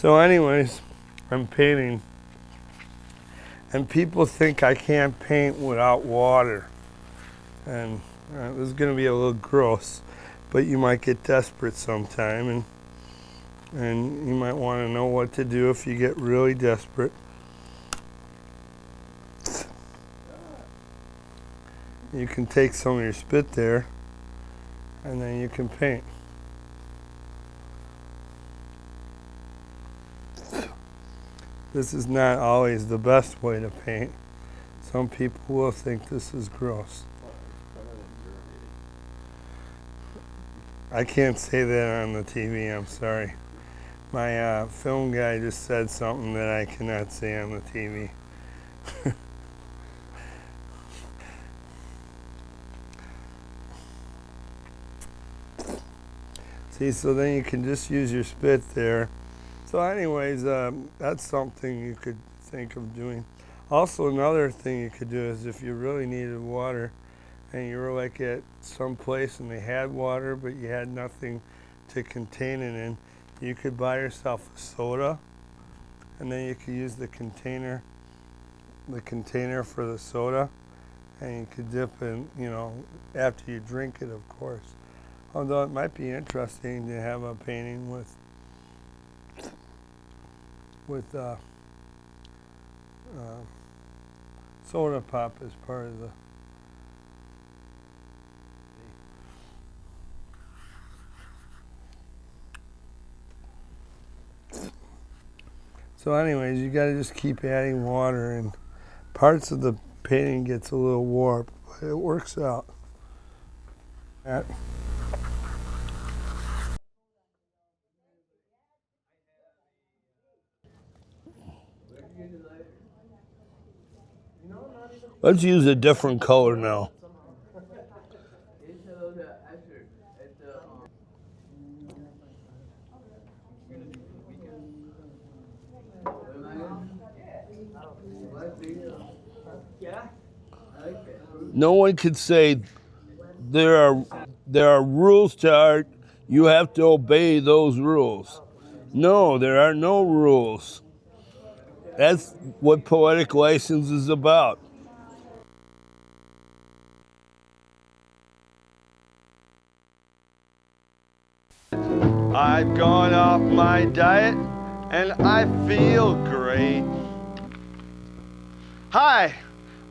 So anyways, I'm painting, and people think I can't paint without water. And this is going to be a little gross, but you might get desperate sometime, and you might want to know what to do if you get really desperate. You can take some of your spit there, and then you can paint. This is not always the best way to paint. Some people will think this is gross. I can't say that on the TV, I'm sorry. My film guy just said something that I cannot say on the TV. See, so then you can just use your spit there. So anyways, that's something you could think of doing. Also, another thing you could do is if you really needed water and you were like at some place and they had water but you had nothing to contain it in, you could buy yourself a soda, and then you could use the container for the soda, and you could dip in, after you drink it, of course. Although it might be interesting to have a painting with soda pop as part of the. So anyways, you got to just keep adding water, and parts of the painting gets a little warped, but it works out. Let's use a different color now. No one could say there are rules to art. You have to obey those rules. No, there are no rules. That's what poetic license is about. I've gone off my diet and I feel great. Hi,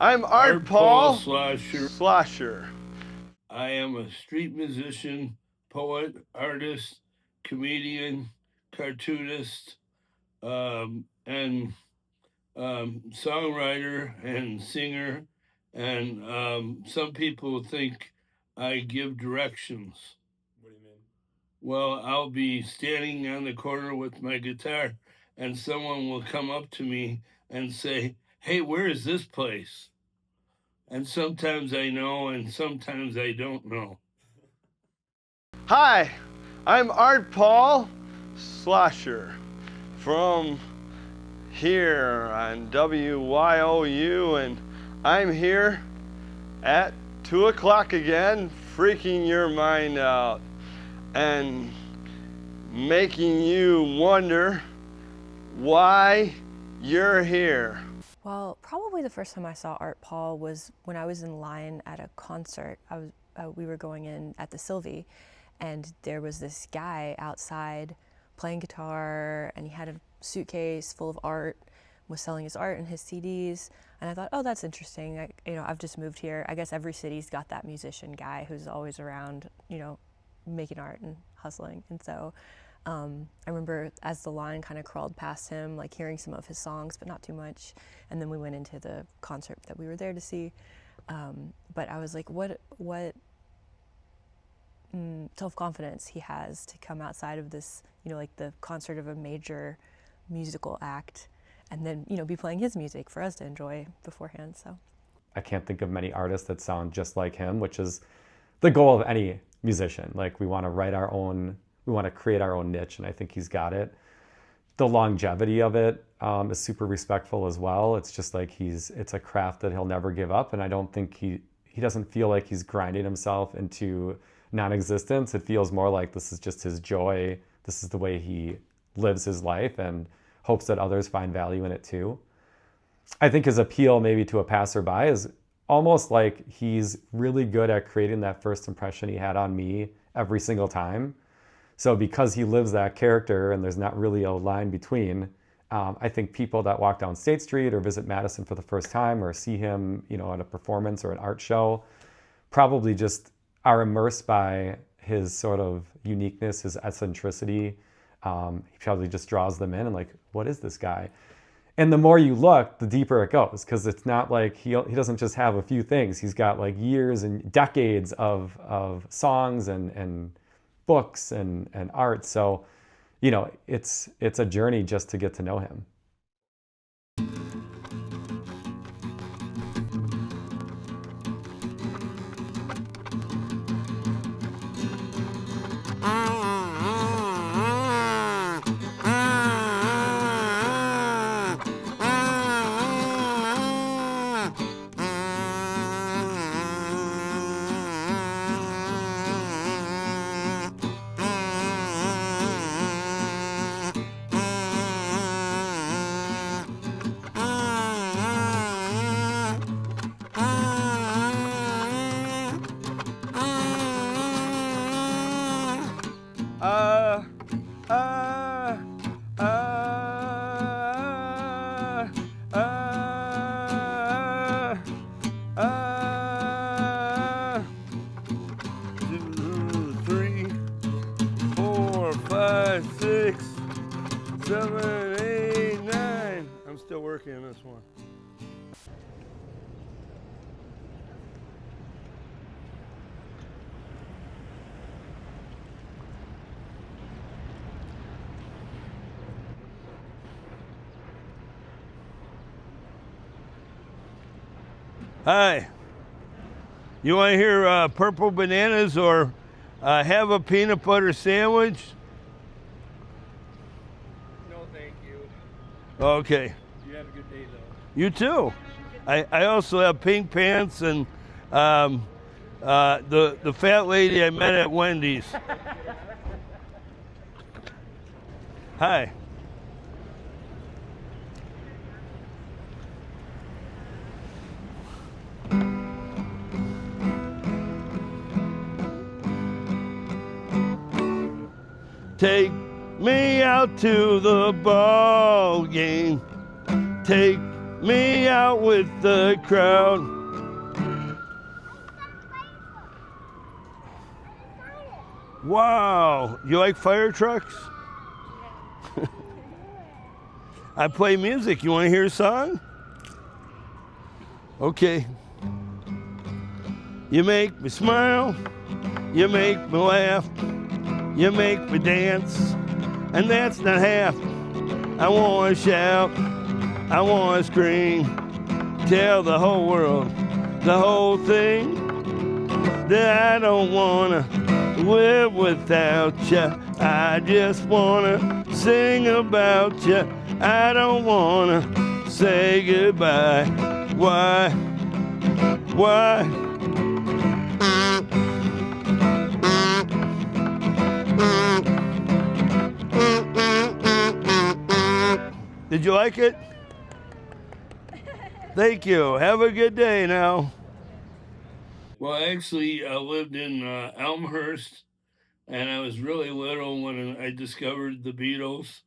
I'm Art Paul Slosher. I am a street musician, poet, artist, comedian, cartoonist, and songwriter and singer. And some people think I give directions. What do you mean? Well, I'll be standing on the corner with my guitar, and someone will come up to me and say, "Hey, where is this place?" And sometimes I know, and sometimes I don't know. Hi, I'm Art Paul Slosher from here on WYOU, and I'm here at 2 o'clock again, freaking your mind out and making you wonder why you're here. Well, probably the first time I saw Art Paul was when I was in line at a concert. We were going in at the Sylvie, and there was this guy outside playing guitar, and he had a suitcase full of art, was selling his art and his CDs. And I thought, oh, that's interesting. I've just moved here. I guess every city's got that musician guy who's always around, making art and hustling. And so I remember as the line kind of crawled past him, like hearing some of his songs, but not too much. And then we went into the concert that we were there to see. But I was like, what self-confidence he has to come outside of this, like the concert of a major musical act, and then, be playing his music for us to enjoy beforehand. So I can't think of many artists that sound just like him, which is the goal of any musician. Like, we want to write our own, we want to create our own niche, and I think he's got it. The longevity of it is super respectful as well. It's just like it's a craft that he'll never give up, and I don't think he doesn't feel like he's grinding himself into non-existence. It feels more like this is just his joy. This is the way he lives his life and hopes that others find value in it too. I think his appeal maybe to a passerby is almost like he's really good at creating that first impression he had on me every single time. So because he lives that character and there's not really a line between, I think people that walk down State Street or visit Madison for the first time or see him, at a performance or an art show, probably just are immersed by his sort of uniqueness, his eccentricity. He probably just draws them in and like, what is this guy? And the more you look, the deeper it goes, because it's not like he doesn't just have a few things. He's got like years and decades of songs and books and art. So, it's a journey just to get to know him. Working on this one. Hi. You want to hear Purple Bananas or have a peanut butter sandwich? No, thank you. Okay. You have a good day, though. You too. I also have pink pants and the fat lady I met at Wendy's. Hi. Take me out to the ball game. Take me out with the crowd. Wow, you like fire trucks? I play music. You want to hear a song? Okay. You make me smile. You make me laugh. You make me dance. And that's not half. I want to shout. I want to scream. Tell the whole world, the whole thing, that I don't want to live without you. I just want to sing about you. I don't want to say goodbye. Why? Did you like it? Thank you. Have a good day now. Well, I actually lived in Elmhurst, and I was really little when I discovered the Beatles.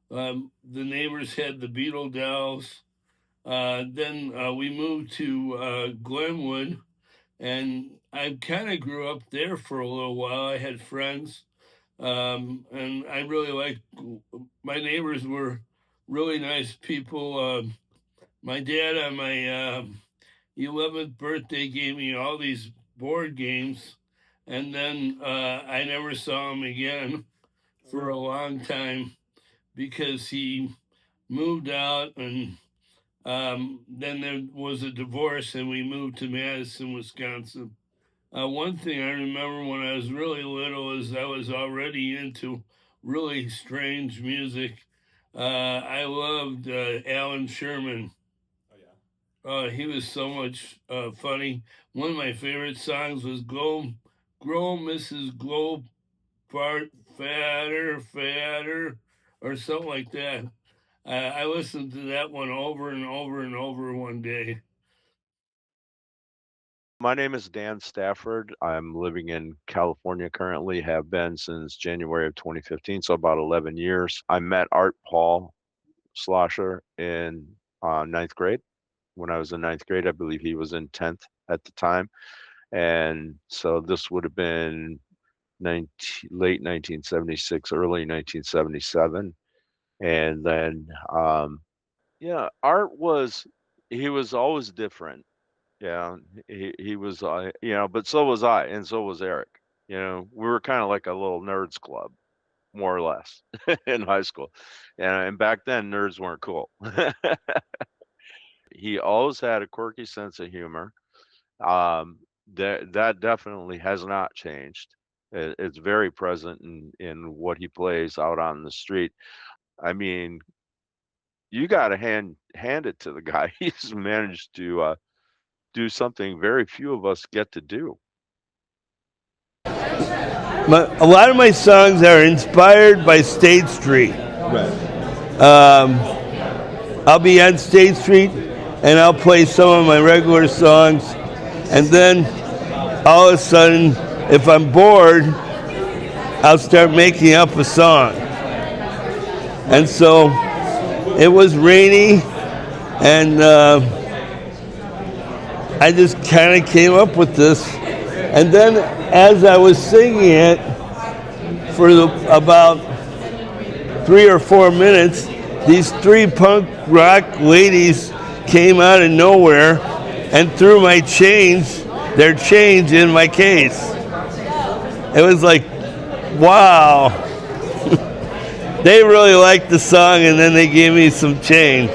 The neighbors had the Beatle dolls. Then we moved to Glenwood, and I kind of grew up there for a little while. I had friends, and I really liked, my neighbors were really nice people. My dad on my 11th birthday gave me all these board games, and then I never saw him again for a long time because he moved out, and then there was a divorce, and we moved to Madison, Wisconsin. One thing I remember when I was really little is I was already into really strange music. I loved Alan Sherman. He was so much funny. One of my favorite songs was Grow Mrs. Glow Fart Fatter, Fatter. or something like that. I listened to that one over and over and over one day. My name is Dan Stafford. I'm living in California currently, have been since January of 2015, so about 11 years. I met Art Paul Schlosser in ninth grade. When I was in ninth grade, I believe he was in 10th at the time. And so this would have been late 1976, early 1977. And then, yeah, Art he was always different. Yeah, he was, but so was I, and so was Eric. We were kind of like a little nerds club, more or less, in high school. And back then, nerds weren't cool. He always had a quirky sense of humor. That definitely has not changed. It's very present in what he plays out on the street. I mean, you got to hand it to the guy. He's managed to do something very few of us get to do. A lot of my songs are inspired by State Street. Right. I'll be on State Street and I'll play some of my regular songs, and then all of a sudden, if I'm bored, I'll start making up a song. And so it was rainy, and I just kind of came up with this. And then as I was singing it for about 3 or 4 minutes, these 3 punk rock ladies came out of nowhere and threw their change in my case. It was like, wow. They really liked the song, and then they gave me some change.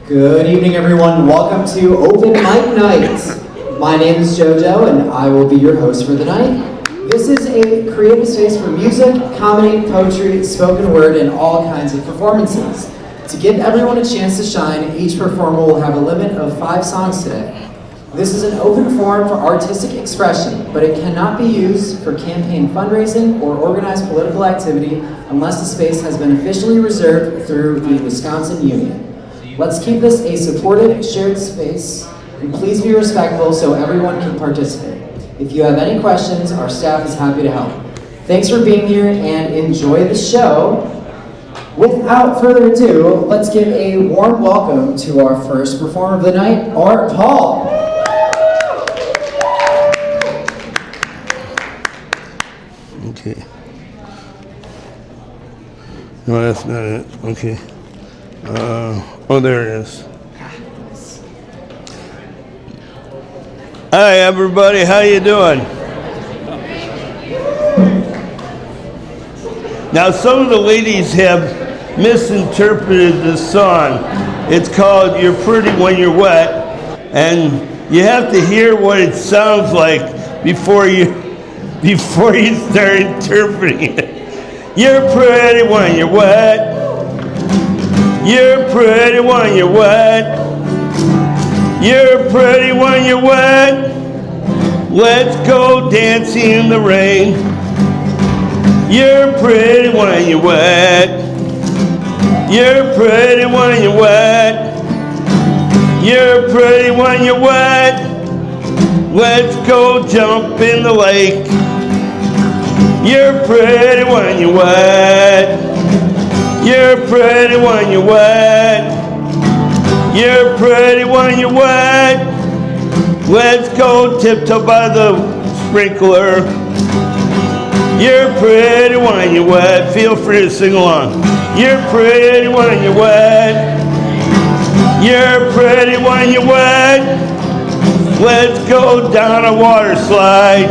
Good evening, everyone. Welcome to Open Mic Night. My name is JoJo, and I will be your host for the night. This is a creative space for music, comedy, poetry, spoken word, and all kinds of performances. To give everyone a chance to shine, each performer will have a limit of 5 songs today. This is an open forum for artistic expression, but it cannot be used for campaign fundraising or organized political activity unless the space has been officially reserved through the Wisconsin Union. Let's keep this a supportive, shared space, and please be respectful so everyone can participate. If you have any questions, our staff is happy to help. Thanks for being here and enjoy the show. Without further ado, let's give a warm welcome to our first performer of the night, Art Paul. Okay. No, that's not it. Okay. Oh, there it is. Hi, everybody. How you doing? Now, some of the ladies have misinterpreted this song. It's called "You're Pretty When You're Wet," and you have to hear what it sounds like before you start interpreting it. You're pretty when you're wet. You're pretty when you're wet. You're pretty when you're wet. Let's go dancing in the rain. You're pretty when you're wet. You're pretty when you're wet. You're pretty when you're wet. Let's go jump in the lake. You're pretty when you're wet. You're pretty when you're wet. You're pretty when you're wet. Let's go tiptoe by the sprinkler. You're pretty when you're wet. Feel free to sing along. You're pretty when you're wet. You're pretty when you're wet. Let's go down a water slide.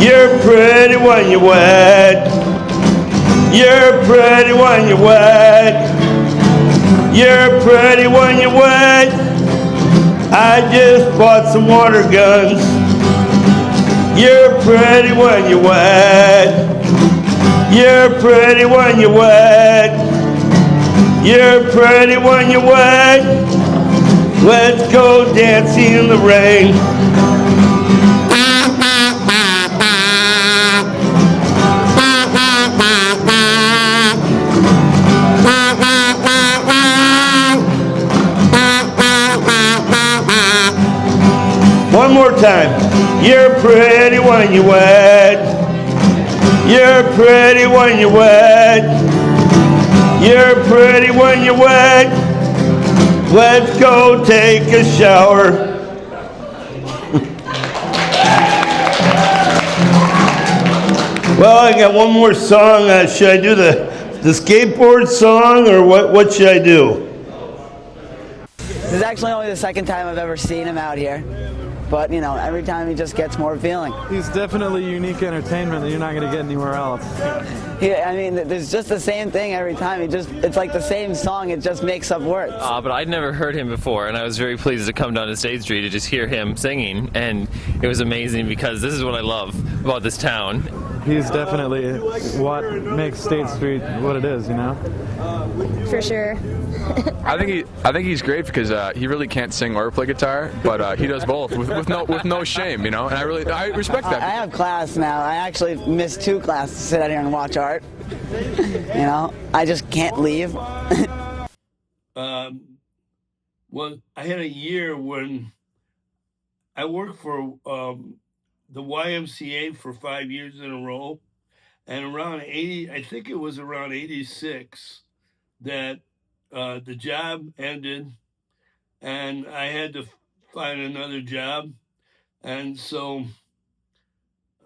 You're pretty when you're wet. You're pretty when you're wet. You're pretty when you're wet. I just bought some water guns. You're pretty when you're wet. You're pretty when you're wet. You're pretty when you're wet. Let's go dancing in the rain. time. You're pretty when you're wet. You're pretty when you're wet. You're pretty when you're wet. Let's go take a shower. Well, I got one more song. Should I do the skateboard song, or what should I do? This is actually only the second time I've ever seen him out here. But, you know, every time he just gets more appealing. He's definitely unique entertainment that you're not going to get anywhere else. Yeah, I mean, there's just the same thing every time. It's like the same song, it just makes up words. But I'd never heard him before, and I was very pleased to come down to State Street to just hear him singing, and it was amazing because this is what I love about this town. He's definitely what makes State Street what it is, you know? For sure. I think he's great because he really can't sing or play guitar, but he does both with no shame, you know. And I respect that. I have class now. I actually missed 2 classes to sit out here and watch art. You know, I just can't leave. Well, I had a year when I worked for the YMCA for 5 years in a row, and around 80, I think it was around 86, that the job ended, and I had to find another job, and so,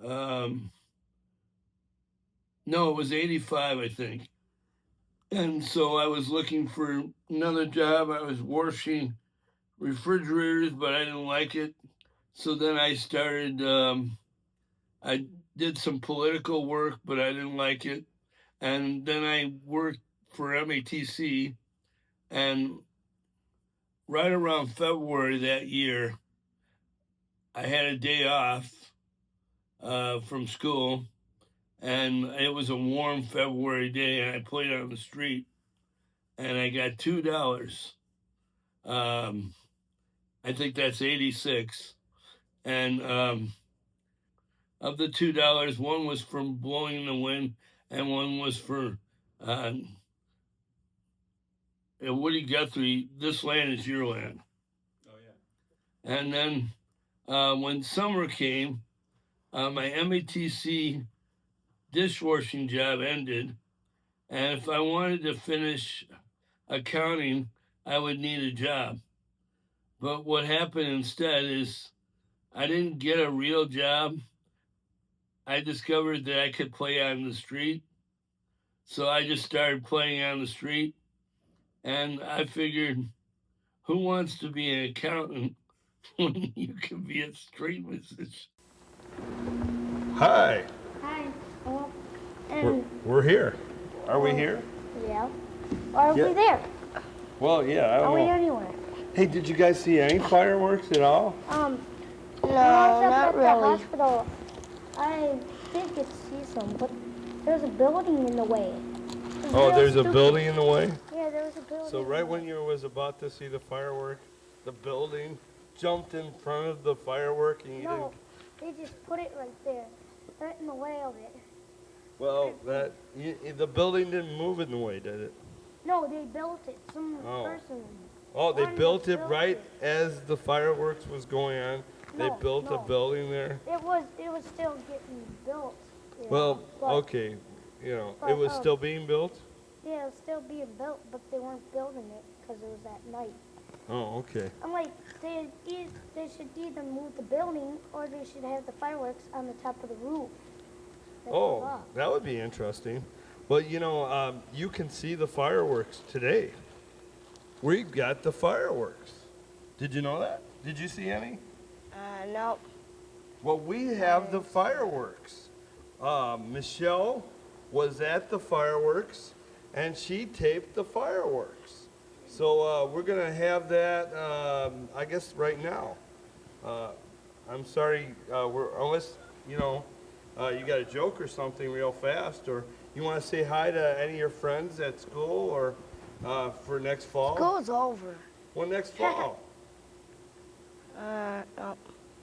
no, it was 85, I think. And so I was looking for another job. I was washing refrigerators, but I didn't like it. So then I started, I did some political work, but I didn't like it. And then I worked for MATC, and right around February that year, I had a day off from school, and it was a warm February day, and I played on the street, and I got $2. I think that's 86. And of the $2, one was from blowing in the wind, and one was for Woody Guthrie, This Land Is Your Land. Oh, yeah. And then when summer came, my MATC dishwashing job ended, and if I wanted to finish accounting, I would need a job. But what happened instead is I didn't get a real job. I discovered that I could play on the street, so I just started playing on the street, and I figured, who wants to be an accountant when you can be a street musician? Hi. Hi. We're here. Are we here? Yeah. Are we there? Well, yeah, I don't Are we know. anywhere? Hey, did you guys see any fireworks at all? No, not really. At the hospital, I did get to see some, but there's a building in the way. Oh, there's a building in the way? Yeah, there was a building. So right when you was about to see the firework, the building jumped in front of the firework, and you No, they just put it right there, right in the way of it. Well, the building didn't move in the way, did it? No, they built it. Some person. Oh, they built it right as the fireworks was going on. They built a building there. It was still getting built. Well, okay, it was still being built. Yeah, it was still being built, but they weren't building it because it was at night. Oh, okay. I'm like, they should either move the building or they should have the fireworks on the top of the roof. Oh, that would be interesting. But you can see the fireworks today. We've got the fireworks. Did you know that? Did you see any? No. Well, we have the fireworks. Michelle was at the fireworks, and she taped the fireworks. So we're going to have that, I guess, right now. I'm sorry, unless, you got a joke or something real fast, or you want to say hi to any of your friends at school, or for next fall? School's over. Well, next fall. No.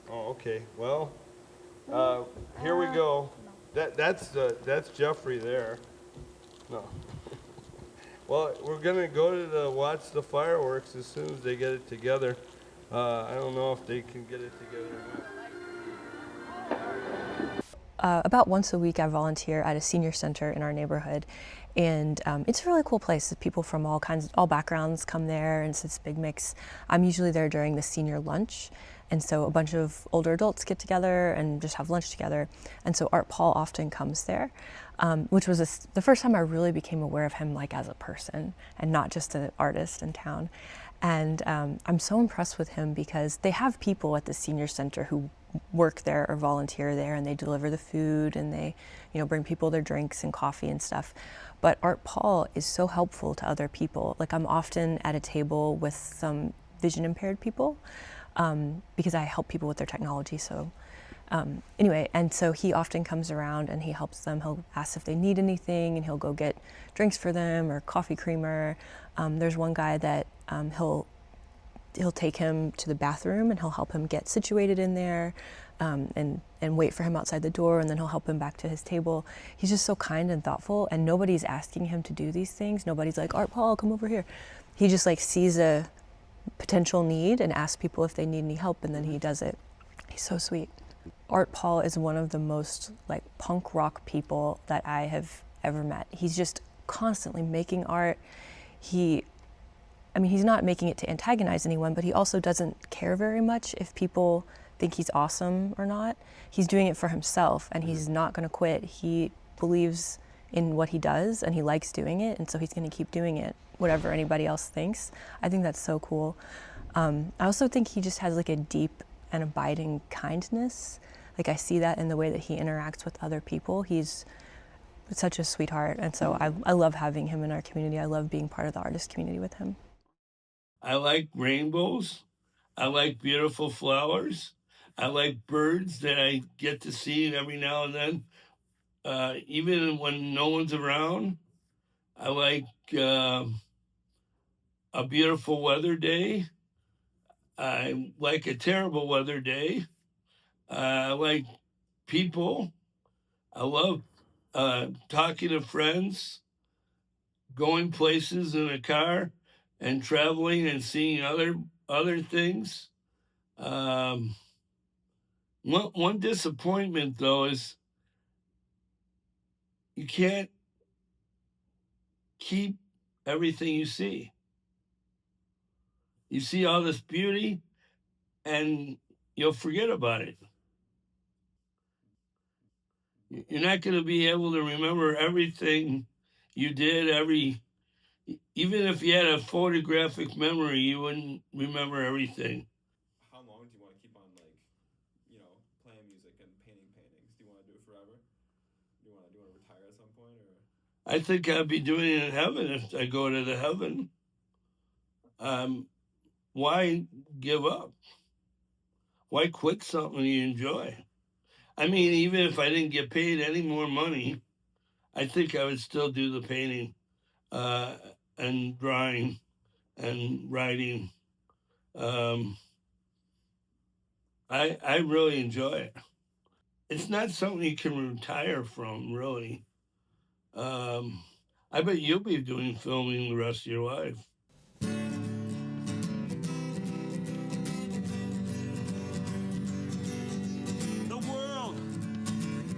Oh, okay. Well, here we go. That's Jeffrey there. No. Well, we're gonna go to watch the fireworks as soon as they get it together. I don't know if they can get it together or not. about once a week I volunteer at a senior center in our neighborhood, and it's a really cool place. People from all backgrounds come there, and it's this big mix. I'm usually there during the senior lunch, and so a bunch of older adults get together and just have lunch together. And so Art Paul often comes there, which was the first time I really became aware of him like as a person and not just an artist in town. And I'm so impressed with him because they have people at the senior center who work there or volunteer there, and they deliver the food, and they, bring people their drinks and coffee and stuff. But Art Paul is so helpful to other people. Like, I'm often at a table with some vision impaired people because I help people with their technology. So anyway, and so he often comes around and he helps them. He'll ask if they need anything, and he'll go get drinks for them or coffee creamer. There's one guy that he'll take him to the bathroom, and he'll help him get situated in there, and wait for him outside the door, and then he'll help him back to his table. He's just so kind and thoughtful, and nobody's asking him to do these things. Nobody's like, Art Paul, come over here. He just sees a potential need and asks people if they need any help, and then he does it. He's so sweet. Art Paul is one of the most punk rock people that I have ever met. He's just constantly making art. He's not making it to antagonize anyone, but he also doesn't care very much if people think he's awesome or not. He's doing it for himself, and he's not going to quit. He believes in what he does, and he likes doing it, and so he's going to keep doing it, whatever anybody else thinks. I think that's so cool. I also think he just has a deep and abiding kindness. I see that in the way that he interacts with other people. He's such a sweetheart, and so I love having him in our community. I love being part of the artist community with him. I like rainbows. I like beautiful flowers. I like birds that I get to see every now and then, even when no one's around. I like a beautiful weather day. I like a terrible weather day. I like people. I love talking to friends, going places in a car, and traveling and seeing other things. One disappointment, though, is you can't keep everything you see. You see all this beauty, and you'll forget about it. You're not going to be able to remember everything you did, even if you had a photographic memory, you wouldn't remember everything. How long do you want to keep on, playing music and painting paintings? Do you want to do it forever? Do you want to retire at some point, or? I think I'd be doing it in heaven if I go to the heaven. Why give up? Why quit something you enjoy? Even if I didn't get paid any more money, I think I would still do the painting and drawing and writing. I really enjoy it. It's not something you can retire from, really. I bet you'll be doing filming the rest of your life. The world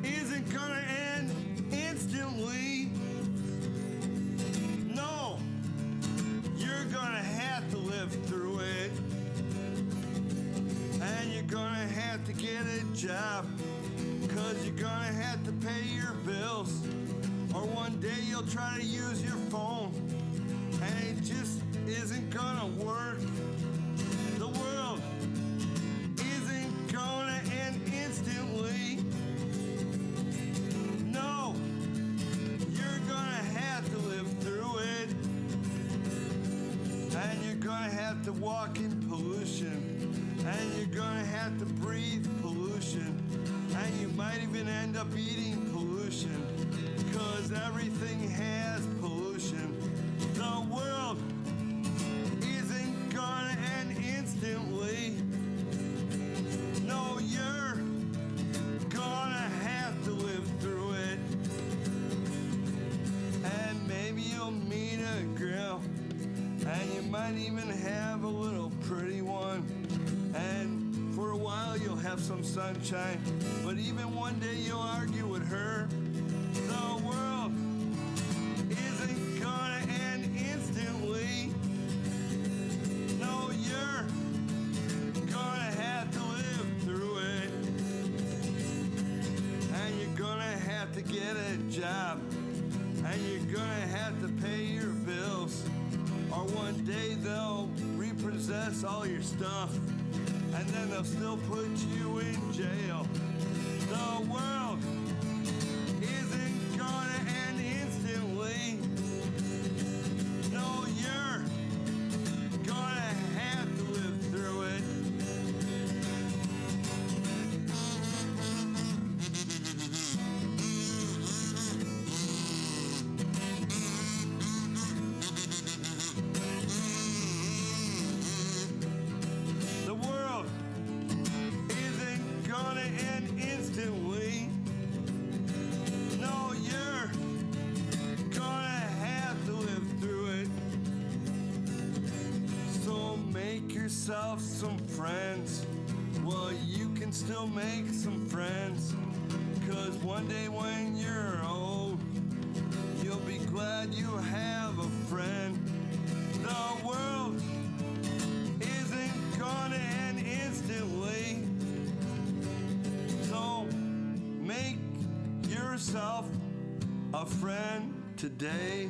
isn't gonna end instantly. No, you're gonna have to live through it. And you're gonna have to get a job, 'cause you're gonna have to pay your bills. Or one day you'll try to use your phone, and it just isn't gonna work. The world isn't gonna end instantly. No, you're gonna have to live through it. And you're gonna have to walk in pollution. And you're gonna have to breathe pollution. And you might even end up eating pollution, 'cause everything has pollution. The world isn't gonna end instantly. No, you're gonna have to live through it. And maybe you'll meet a girl, and you might even have a little pretty one. And For a while you'll have some sunshine, but even one day you'll argue with her. The world isn't gonna end instantly. No, you're gonna have to live through it. And you're gonna have to get a job. And you're gonna have to pay your bills. Or one day they'll repossess all your stuff. And then they'll still put you in jail. The world isn't gonna end instantly. No, you're gonna have to live through it. The world isn't gonna end instantly. No, you're gonna have to live through it. So make yourself some friends. Well, you can still make some friends. 'Cause one day when you're old, you'll be glad you have a friend. The world isn't gonna end instantly. So make yourself a friend today.